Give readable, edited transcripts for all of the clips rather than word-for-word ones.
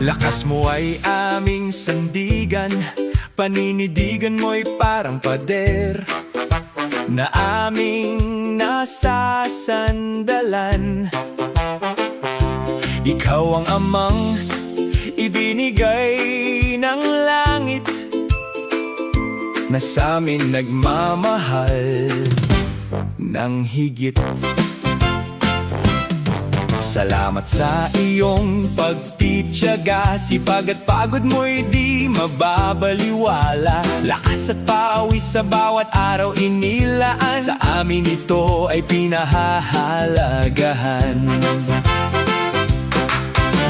Lakas mo ay aming sandigan, paninindigan mo'y parang pader na aming nasasandalan. Ikaw ang amang ibinigay ng langit na sa'min nagmamahal ng higit. Salamat sa iyong pagtitiyaga, sipag at pagod mo'y di mababaliwala. Lakas at pawis sa bawat araw inilaan, sa amin ito ay pinahahalagahan.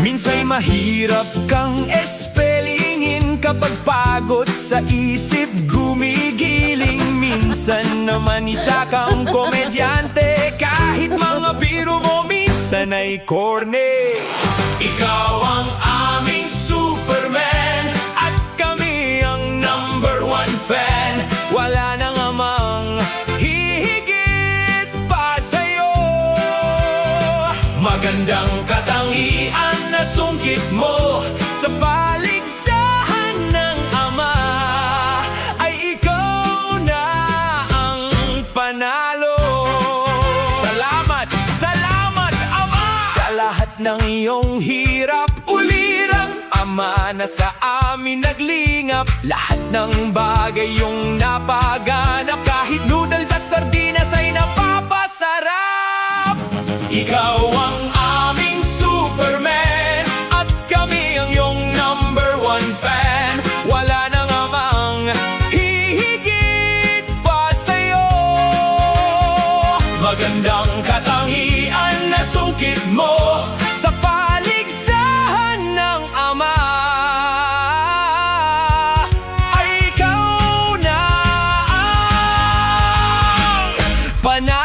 Minsa'y mahirap kang espelingin, kapag pagod sa isip gumigiling. Minsan naman isa kang komedyante, kahit mga biro mo minsan ay corny. Ikaw ang aming Superman, at kami ang #1 fan. Wala nang amang hihigit pa sa'yo. Magandang katangian na sungkit mo sa paligsahan ng Ama, ay ikaw na ang panalo. Salamat, salamat Ama! Sa lahat ng iyong hirap, ulirang Ama na sa amin naglingap. Lahat ng bagay yung napaganap, kahit noodles at sardinas ay napapasarap. Ikaw ang aming Superman, at kami ang iyong #1 fan. Wala nang amang hihigit pa sa'yo. Magandang katangian na sungkit mo sa paligsahan ng Ama, ay ikaw na ang panalo.